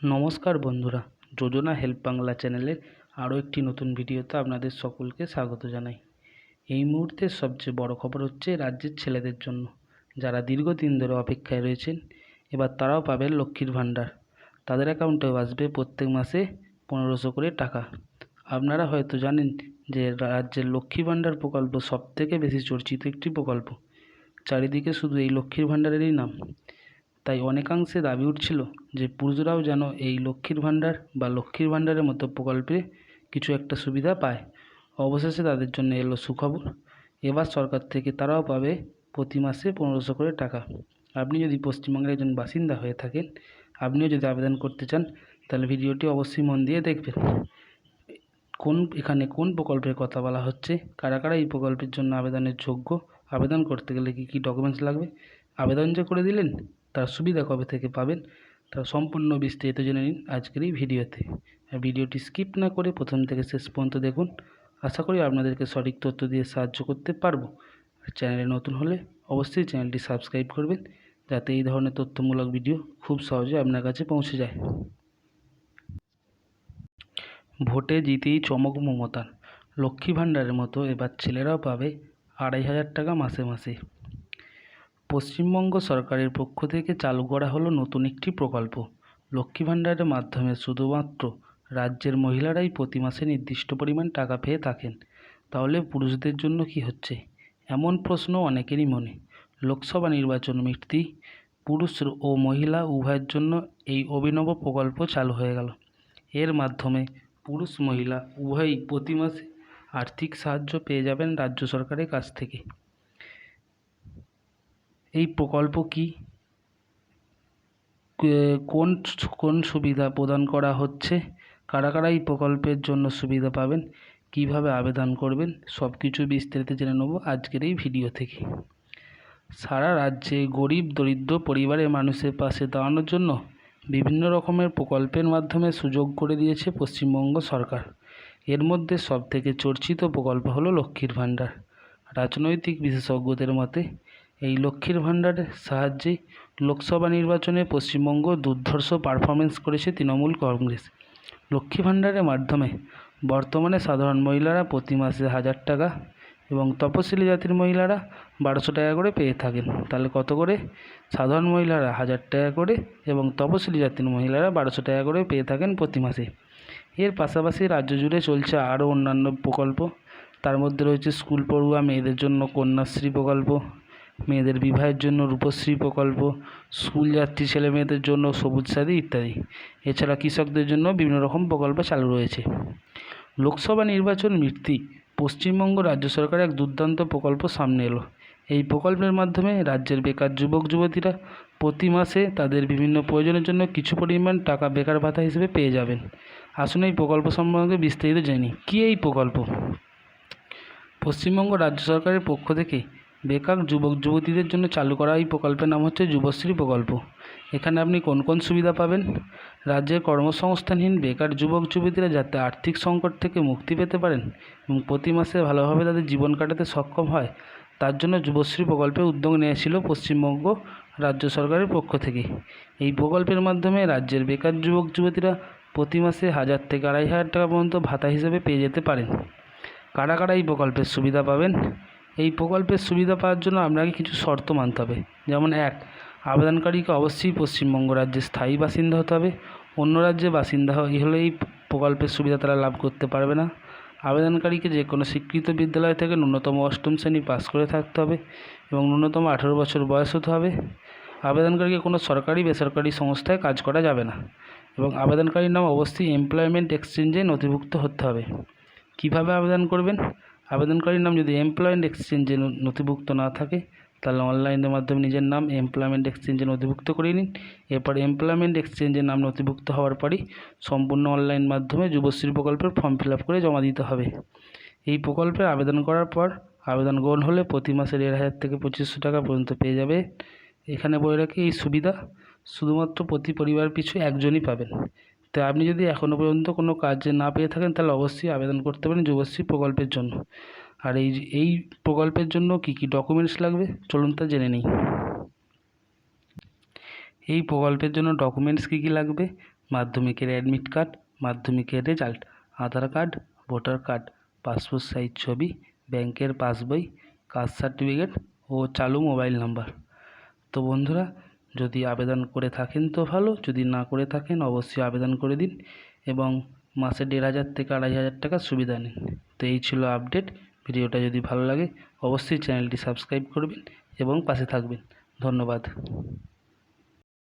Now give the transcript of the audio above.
নমস্কার বন্ধুরা, যোজনা হেল্প বাংলা চ্যানেলের আরও একটি নতুন ভিডিওতে আপনাদের সকলকে স্বাগত জানাই। এই মুহূর্তের সবচেয়ে বড় খবর হচ্ছে রাজ্যের ছেলেদের জন্য, যারা দীর্ঘদিন ধরে অপেক্ষায় রয়েছেন। এবার তারাও পাবেন লক্ষ্মীর ভাণ্ডার। তাদের অ্যাকাউন্টেও আসবে প্রত্যেক মাসে 1500 করে টাকা। আপনারা হয়তো জানেন যে রাজ্যের লক্ষ্মী ভাণ্ডার প্রকল্প সবথেকে বেশি চর্চিত একটি প্রকল্প। চারিদিকে শুধু এই লক্ষ্মীর ভাণ্ডারেরই নাম। তাই অনেকাংশে দাবি উঠছিল যে পুরুষরাও যেন এই লক্ষ্মীর ভাণ্ডার বা লক্ষ্মীর ভাণ্ডারের মতো প্রকল্পে কিছু একটা সুবিধা পায়। অবশেষে তাদের জন্য এলো সুখবর। এবার সরকার থেকে তারাও পাবে প্রতি মাসে 1500 করে টাকা। আপনি যদি পশ্চিমবঙ্গের একজন বাসিন্দা হয়ে থাকেন, আপনিও যদি আবেদন করতে চান, তাহলে ভিডিওটি অবশ্যই মন দিয়ে দেখবেন। এখানে কোন প্রকল্পের কথা বলা হচ্ছে, কারা কারা এই প্রকল্পের জন্য আবেদনের যোগ্য, আবেদন করতে গেলে কী কী ডকুমেন্টস লাগবে, আবেদন যে করে দিলেন তার সুবিধা কবে থেকে পাবেন, তার সম্পূর্ণ বিস্তারিত জেনে নিন আজকের এই ভিডিওতে। ভিডিওটি স্কিপ না করে প্রথম থেকে শেষ পর্যন্ত দেখুন। আশা করি আপনাদেরকে সঠিক তথ্য দিয়ে সাহায্য করতে পারবো। আর চ্যানেলে নতুন হলে অবশ্যই চ্যানেলটি সাবস্ক্রাইব করবেন, যাতে এই ধরনের তথ্যমূলক ভিডিও খুব সহজে আপনার কাছে পৌঁছে যায়। ভোটে জিতেই চমক মমতার। লক্ষ্মী ভাণ্ডারের মতো এবার ছেলেরাও পাবে 2500 টাকা মাসে মাসে। পশ্চিমবঙ্গ সরকারের পক্ষ থেকে চালু করা হলো নতুন একটি প্রকল্প। লক্ষ্মী ভাণ্ডারের মাধ্যমে শুধুমাত্র রাজ্যের মহিলারাই প্রতি মাসে নির্দিষ্ট পরিমাণ টাকা পেয়ে থাকেন। তাহলে পুরুষদের জন্য কি হচ্ছে, এমন প্রশ্ন অনেকেরই মনে। লোকসভা নির্বাচন মিটতেই পুরুষ ও মহিলা উভয়ের জন্য এই অভিনব প্রকল্প চালু হয়ে গেল। এর মাধ্যমে পুরুষ মহিলা উভয়ই প্রতি মাসে আর্থিক সাহায্য পেয়ে যাবেন রাজ্য সরকারের কাছ থেকে। এই প্রকল্প কি, কোন কোন সুবিধা প্রদান করা হচ্ছে, কারা কারা এই প্রকল্পের জন্য সুবিধা পাবেন, কিভাবে আবেদন করবেন, সব কিছু বিস্তারিত জেনে নেব আজকের এই ভিডিও থেকে। সারা রাজ্যে গরিব দরিদ্র পরিবারের মানুষের পাশে দাঁড়ানোর জন্য বিভিন্ন রকমের প্রকল্পের মাধ্যমে সুযোগ করে দিয়েছে পশ্চিমবঙ্গ সরকার। এর মধ্যে সবথেকে চর্চিত প্রকল্প হলো লক্ষ্মীর ভাণ্ডার। রাজনৈতিক বিশেষজ্ঞদের মতে এই লক্ষ্মীর ভাণ্ডারের সাহায্যে লোকসভা নির্বাচনে পশ্চিমবঙ্গ দুর্ধর্ষ পারফরমেন্স করেছে তৃণমূল কংগ্রেস। লক্ষ্মী ভাণ্ডারের মাধ্যমে বর্তমানে সাধারণ মহিলারা প্রতি মাসে 1000 টাকা এবং তপশিলি জাতির মহিলারা 1200 টাকা করে পেয়ে থাকেন। তাহলে কত করে? সাধারণ মহিলারা 1000 টাকা করে এবং তপশিলি জাতির মহিলারা 1200 টাকা করে পেয়ে থাকেন প্রতি মাসে। এর পাশাপাশি রাজ্য জুড়ে চলছে আরও অন্যান্য প্রকল্প। তার মধ্যে রয়েছে স্কুল পড়ুয়া মেয়েদের জন্য কন্যাশ্রী প্রকল্প, মেয়েদের বিবাহের জন্য রূপশ্রী প্রকল্প, স্কুল যাত্রী ছেলে মেয়েদের জন্য সবুজ সাথী ইত্যাদি। এছাড়া কৃষকদের জন্য বিভিন্ন রকম প্রকল্প চালু রয়েছে। লোকসভা নির্বাচন মিটতেই পশ্চিমবঙ্গ রাজ্য সরকারের এক দুর্দান্ত প্রকল্প সামনে এলো। এই প্রকল্পের মাধ্যমে রাজ্যের বেকার যুবক যুবতীরা প্রতি মাসে তাদের বিভিন্ন প্রয়োজনের জন্য কিছু পরিমাণ টাকা বেকার ভাতা হিসেবে পেয়ে যাবেন। আসুন এই প্রকল্প সম্পর্কে বিস্তারিত জানি। কী এই প্রকল্প? পশ্চিমবঙ্গ রাজ্য সরকারের পক্ষ থেকে বেকার যুবক যুবতীদের জন্য চালু করা এই প্রকল্পের নাম হচ্ছে যুবশ্রী প্রকল্প। এখানে আপনি কোন কোন সুবিধা পাবেন? রাজ্যের কর্মসংস্থানহীন বেকার যুবক যুবতীরা যাতে আর্থিক সংকট থেকে মুক্তি পেতে পারেন এবং প্রতি মাসে ভালোভাবে তাদের জীবন কাটাতে সক্ষম হয়, তার জন্য যুবশ্রী প্রকল্পের উদ্যোগ নিয়েছিল পশ্চিমবঙ্গ রাজ্য সরকারের পক্ষ থেকে। এই প্রকল্পের মাধ্যমে রাজ্যের বেকার যুবক যুবতীরা প্রতি মাসে 1000 থেকে 2500 টাকা পর্যন্ত ভাতা হিসেবে পেয়ে যেতে পারেন। কারা কারা এই প্রকল্পের সুবিধা পাবেন? এই প্রকল্পের সুবিধা পাওয়ার জন্য আপনাকে কিছু শর্ত মানতে হবে। যেমন 1, আবেদনকারীকে অবশ্যই পশ্চিমবঙ্গ রাজ্যের স্থায়ী বাসিন্দা হতে হবে। অন্য রাজ্যে বাসিন্দা হলে এই প্রকল্পের সুবিধা তারা লাভ করতে পারবে না। আবেদনকারীকে যে কোনো স্বীকৃত বিদ্যালয় থেকে ন্যূনতম 8ম শ্রেণী পাস করে থাকতে হবে এবং ন্যূনতম 18 বছর বয়স হতে হবে। আবেদনকারীকে কোনো সরকারি বেসরকারি সংস্থায় কাজ করা যাবে না এবং আবেদনকারীর নাম অবশ্যই এমপ্লয়মেন্ট এক্সচেঞ্জে নথিভুক্ত হতে হবে। কিভাবে আবেদন করবেন? আবেদনকারীর নাম যদি এমপ্লয়মেন্ট এক্সচেঞ্জে নথিভুক্ত না থাকে, তাহলে অনলাইনের মাধ্যমে নিজের নাম এমপ্লয়মেন্ট এক্সচেঞ্জে নথিভুক্ত করে নিন। এরপর এমপ্লয়মেন্ট এক্সচেঞ্জের নাম নথিভুক্ত হওয়ার পরই সম্পূর্ণ অনলাইন মাধ্যমে যুবশ্রী প্রকল্পের ফর্ম ফিল আপ করে জমা দিতে হবে। এই প্রকল্পে আবেদন করার পর আবেদন গ্রহণ হলে প্রতি মাসে 1500 থেকে 2500 টাকা পর্যন্ত পেয়ে যাবে। এখানে বলে রাখি, এই সুবিধা শুধুমাত্র প্রতি পরিবার পিছু একজনই পাবেন। তো আপনি যদি এখনও পর্যন্ত কোনো কাজ না পেয়ে থাকেন, তাহলে অবশ্যই আবেদন করতে পারেন যুবশ্রী প্রকল্পের জন্য। আর এই প্রকল্পের জন্য কি কি ডকুমেন্টস লাগবে, চলুন তা জেনে নিই। এই প্রকল্পের জন্য ডকুমেন্টস কী কী লাগবে মাধ্যমিকের অ্যাডমিট কার্ড, মাধ্যমিকের result, Aadhaar card, voter card, passport size ছবি, ব্যাংকের পাসবই, কাস্ট সার্টিফিকেট ও চালু মোবাইল নাম্বার। তো বন্ধুরা, যদি আবেদন করে থাকেন তো ভালো, যদি না করে থাকেন অবশ্যই আবেদন করে দিন এবং মাসে 1,500 থেকে 2,500 টাকার সুবিধা নিন। তো এই ছিল আপডেট। ভিডিওটা যদি ভালো লাগে অবশ্যই চ্যানেলটি সাবস্ক্রাইব করবেন এবং পাশে থাকবেন। ধন্যবাদ।